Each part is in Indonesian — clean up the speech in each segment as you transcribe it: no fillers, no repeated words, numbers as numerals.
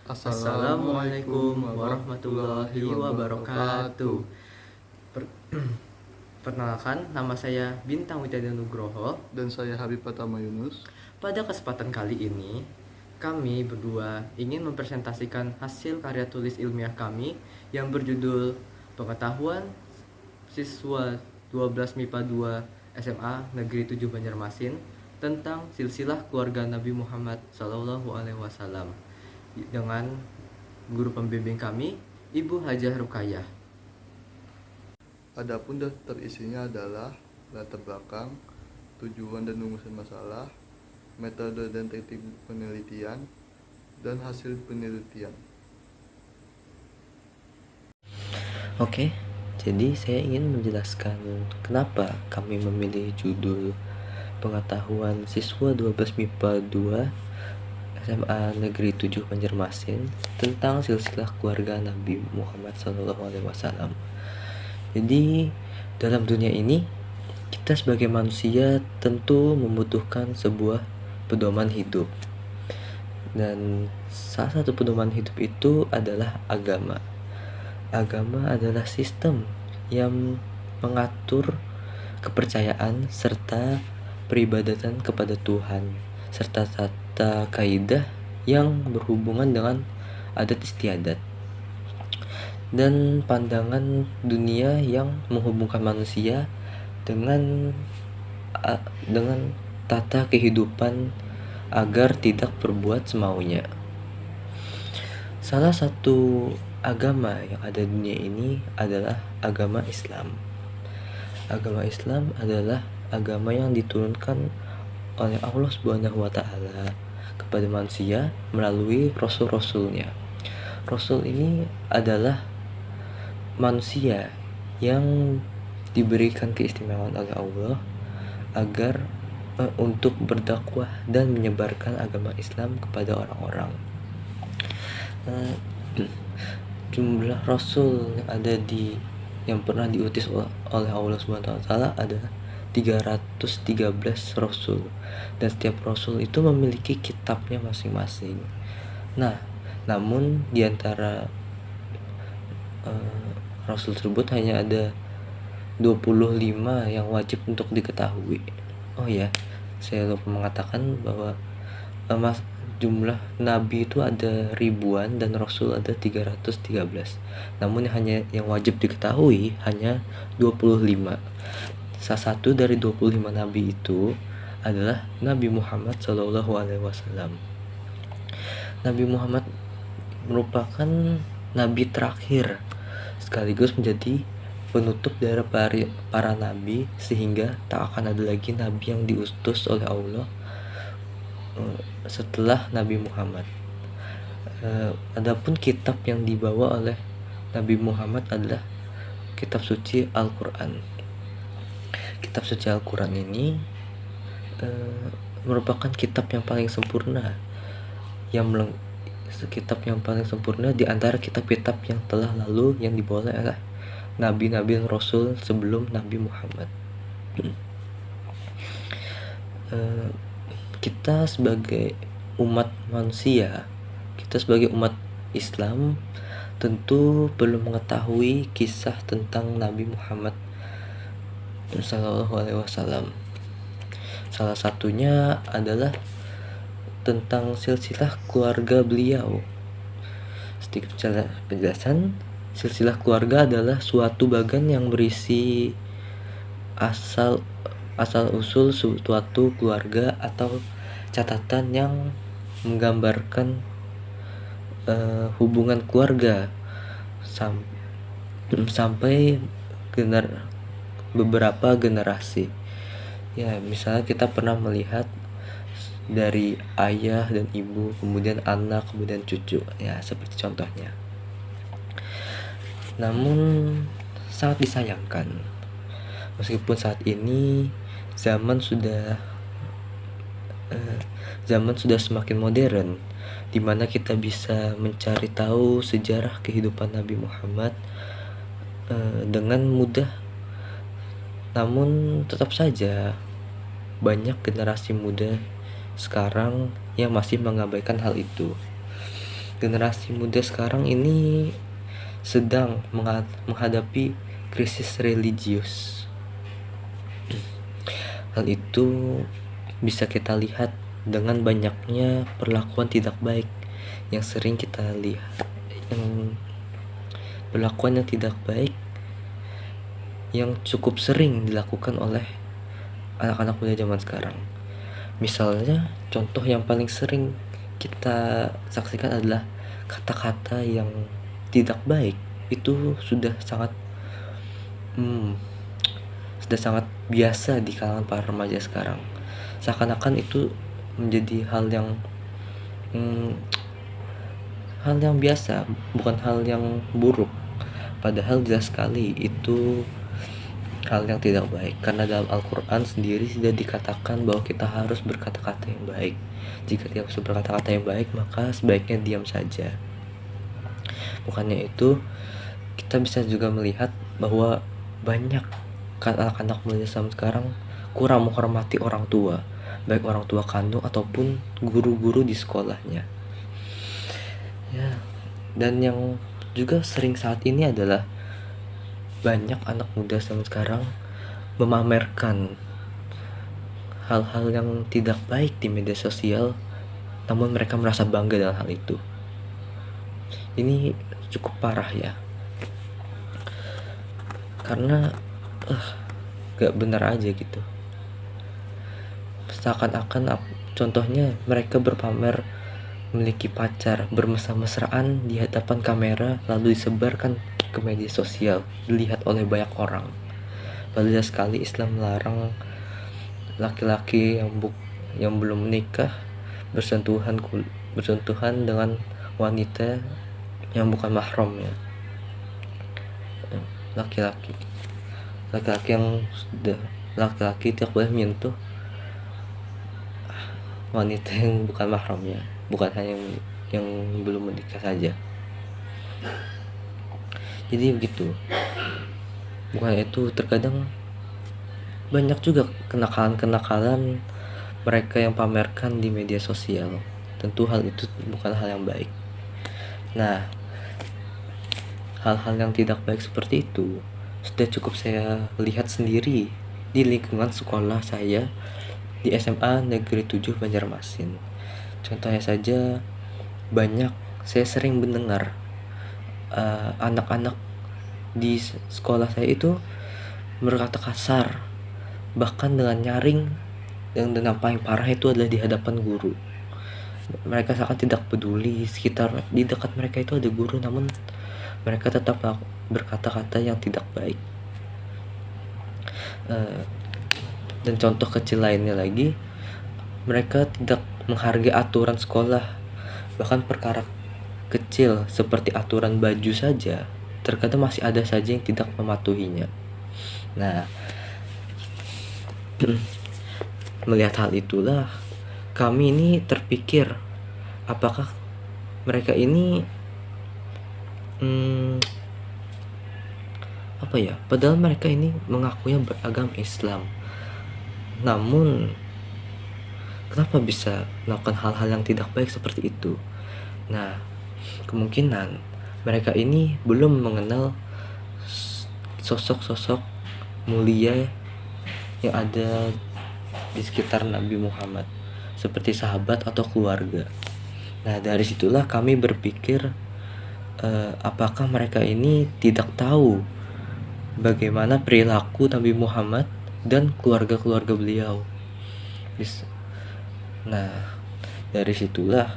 Assalamualaikum warahmatullahi wabarakatuh. Per- Perkenalkan, nama saya Bintang Widyadya Nugroho. Dan saya Habib Pratama Yunus. Pada kesempatan kali ini, kami berdua ingin mempresentasikan hasil karya tulis ilmiah kami yang berjudul Pengetahuan Siswa 12 MIPA 2 SMA Negeri 7 Banjarmasin tentang silsilah keluarga Nabi Muhammad SAW dengan guru pembimbing kami, Ibu Hajah Rukayah. Adapun daftar isinya adalah latar belakang, tujuan dan rumusan masalah, metode dan teknik penelitian, dan hasil penelitian. Oke, jadi saya ingin menjelaskan kenapa kami memilih judul Pengetahuan Siswa 12 MIPA 2 SMA Negeri 7 Banjarmasin tentang silsilah keluarga Nabi Muhammad SAW. Jadi dalam dunia ini kita sebagai manusia tentu membutuhkan sebuah pedoman hidup, dan salah satu pedoman hidup itu adalah agama. Agama adalah sistem yang mengatur kepercayaan serta peribadatan kepada Tuhan, serta tata kaidah yang berhubungan dengan adat istiadat dan pandangan dunia yang menghubungkan manusia dengan tata kehidupan agar tidak berbuat semaunya. Salah satu agama yang ada di dunia ini adalah agama Islam. Agama Islam adalah agama yang diturunkan oleh Allah Subhanahu wa Ta'ala kepada manusia melalui rasul-rasulnya. Rasul ini adalah manusia yang diberikan keistimewaan oleh Allah agar untuk berdakwah dan menyebarkan agama Islam kepada orang-orang. Jumlah rasul yang pernah diutus oleh Allah Subhanahu wa Ta'ala adalah 313 rasul, dan setiap rasul itu memiliki kitabnya masing-masing. Nah, namun di antara rasul tersebut hanya ada 25 yang wajib untuk diketahui. Oh ya, saya lupa mengatakan bahwa jumlah nabi itu ada ribuan dan rasul ada 313. Namun yang wajib diketahui hanya 25. Salah satu dari 25 nabi itu adalah Nabi Muhammad SAW. Nabi Muhammad merupakan nabi terakhir sekaligus menjadi penutup dari para nabi, sehingga tak akan ada lagi nabi yang diutus oleh Allah setelah Nabi Muhammad. Adapun kitab yang dibawa oleh Nabi Muhammad adalah kitab suci Al-Quran. Kitab suci Al-Quran ini merupakan kitab yang paling sempurna, kitab yang paling sempurna di antara kitab-kitab yang telah lalu yang dibawa oleh nabi-nabi dan rasul sebelum Nabi Muhammad. Kita sebagai umat manusia, kita sebagai umat Islam tentu perlu mengetahui kisah tentang Nabi Muhammad SAW. Salah satunya adalah tentang silsilah keluarga beliau. Sedikit penjelasan, silsilah keluarga adalah suatu bagan yang berisi asal usul suatu keluarga atau catatan yang menggambarkan hubungan keluarga sampai beberapa generasi. Ya, misalnya kita pernah melihat dari ayah dan ibu, kemudian anak, kemudian cucu, ya seperti contohnya. Namun sangat disayangkan, meskipun saat ini zaman sudah semakin modern, di mana kita bisa mencari tahu sejarah kehidupan Nabi Muhammad dengan mudah. Namun tetap saja banyak generasi muda sekarang yang masih mengabaikan hal itu. generasi muda sekarang ini sedang menghadapi krisis religius. Hal itu bisa kita lihat dengan banyaknya perlakuan tidak baik yang sering kita lihat, perlakuan yang tidak baik yang cukup sering dilakukan oleh anak-anak muda zaman sekarang. Misalnya, contoh yang paling sering kita saksikan adalah kata-kata yang tidak baik. Itu sudah sangat biasa di kalangan para remaja sekarang. Seakan-akan itu menjadi hal yang biasa, bukan hal yang buruk. Padahal jelas sekali itu hal yang tidak baik, karena dalam Al-Quran sendiri sudah dikatakan bahwa kita harus berkata-kata yang baik. Jika tidak bisa berkata-kata yang baik, maka sebaiknya diam saja. Bukannya itu, kita bisa juga melihat bahwa banyak anak-anak muda zaman sekarang kurang menghormati orang tua, baik orang tua kandung ataupun guru-guru di sekolahnya. Ya, dan yang juga sering saat ini adalah banyak anak muda zaman sekarang memamerkan hal-hal yang tidak baik di media sosial, namun mereka merasa bangga dengan hal itu. Ini cukup parah ya, karena gak benar aja gitu. Seakan-akan contohnya mereka berpamer memiliki pacar, bermesra-mesraan di hadapan kamera, lalu disebarkan ke media sosial, dilihat oleh banyak orang. Padahal sekali Islam melarang laki-laki yang belum menikah bersentuhan dengan wanita yang bukan mahramnya. Laki-laki tidak boleh menyentuh wanita yang bukan mahramnya, bukan hanya yang belum menikah saja. Jadi begitu. Bukan itu, terkadang banyak juga kenakalan mereka yang pamerkan di media sosial. Tentu hal itu bukan hal yang baik. Nah, hal-hal yang tidak baik seperti itu sudah cukup saya lihat sendiri di lingkungan sekolah saya di SMA Negeri 7 Banjarmasin. Contohnya saja, saya sering mendengar anak-anak di sekolah saya itu berkata kasar, bahkan dengan nyaring, dan yang paling parah itu adalah di hadapan guru. Mereka sangat tidak peduli di dekat mereka itu ada guru, namun mereka tetap berkata-kata yang tidak baik. Dan contoh kecil lainnya lagi, mereka tidak menghargai aturan sekolah. Bahkan perkara kecil seperti aturan baju saja, terkadang masih ada saja yang tidak mematuhinya. Nah, melihat hal itulah kami ini terpikir, apakah mereka ini padahal mereka ini mengakunya beragama Islam, namun kenapa bisa melakukan hal-hal yang tidak baik seperti itu? Nah, kemungkinan mereka ini belum mengenal sosok-sosok mulia yang ada di sekitar Nabi Muhammad, seperti sahabat atau keluarga. Nah, dari situlah kami berpikir, apakah mereka ini tidak tahu bagaimana perilaku Nabi Muhammad dan keluarga-keluarga beliau. Nah, dari situlah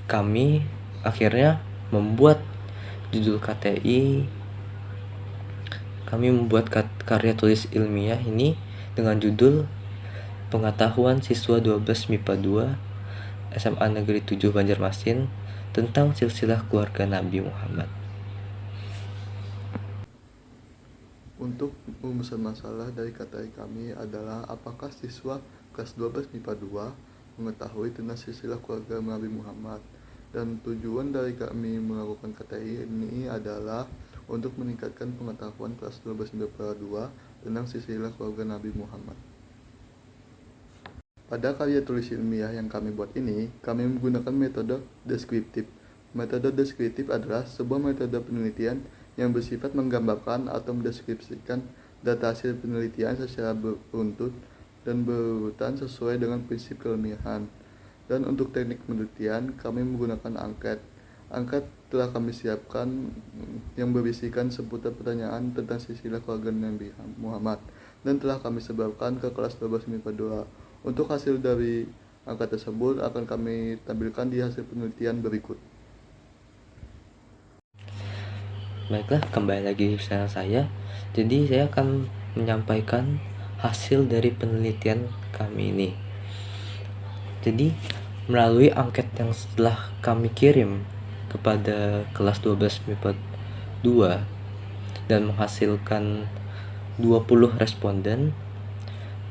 kami akhirnya membuat judul KTI. Kami membuat karya tulis ilmiah ini dengan judul Pengetahuan Siswa 12 MIPA 2 SMA Negeri 7 Banjarmasin tentang silsilah keluarga Nabi Muhammad. Untuk rumusan masalah dari KTI kami adalah apakah siswa kelas 12 MIPA 2 mengetahui tentang silsilah keluarga Nabi Muhammad. Dan tujuan dari kami melakukan KTI ini adalah untuk meningkatkan pengetahuan kelas 12 MIPA 2 tentang silsilah keluarga Nabi Muhammad. Pada karya tulis ilmiah yang kami buat ini, kami menggunakan metode deskriptif, Metode deskriptif adalah sebuah metode penelitian yang bersifat menggambarkan atau mendeskripsikan data hasil penelitian secara beruntun dan berurutan sesuai dengan prinsip keilmiahan. Dan untuk teknik penelitian, kami menggunakan angket. Angket telah kami siapkan yang berisikan seputar pertanyaan tentang silsilah keluarga Nabi Muhammad dan telah kami sebarkan ke kelas 12 MIPA 2. Untuk hasil dari angket tersebut akan kami tampilkan di hasil penelitian berikut. Baiklah, kembali lagi bersama saya. Jadi saya akan menyampaikan hasil dari penelitian kami ini. Jadi melalui angket yang setelah kami kirim kepada kelas 12 MIPA 2 dan menghasilkan 20 responden.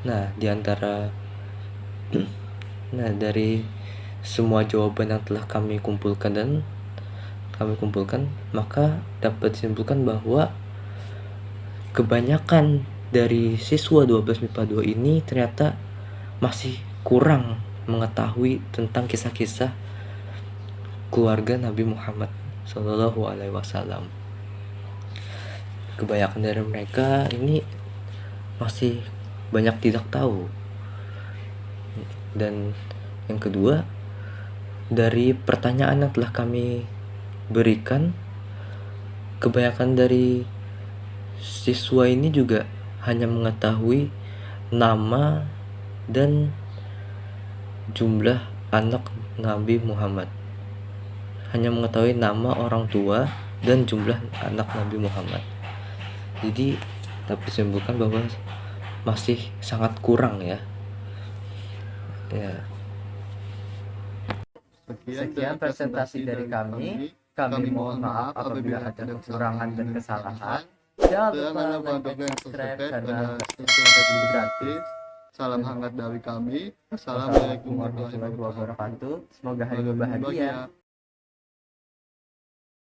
Nah, dari semua jawaban yang telah kami kumpulkan, maka dapat disimpulkan bahwa kebanyakan dari siswa 12 MIPA 2 ini ternyata masih kurang mengetahui tentang kisah-kisah keluarga Nabi Muhammad Shallallahu Alaihi Wasallam. Kebanyakan dari mereka ini masih banyak tidak tahu. Dan yang kedua, dari pertanyaan yang telah kami berikan, kebanyakan dari siswa ini juga hanya mengetahui nama dan jumlah anak Nabi Muhammad, hanya mengetahui nama orang tua dan jumlah anak Nabi Muhammad. Jadi dapat disimpulkan bahwa masih sangat kurang ya. Sekian presentasi dari kami. Kami mohon maaf apabila ada kekurangan dan kesalahan. Jangan lupa like dan subscribe karena itu gratis. Salam hangat dari kami. Assalamualaikum Warahmatullahi wabarakatuh. Semoga hari berbahagia.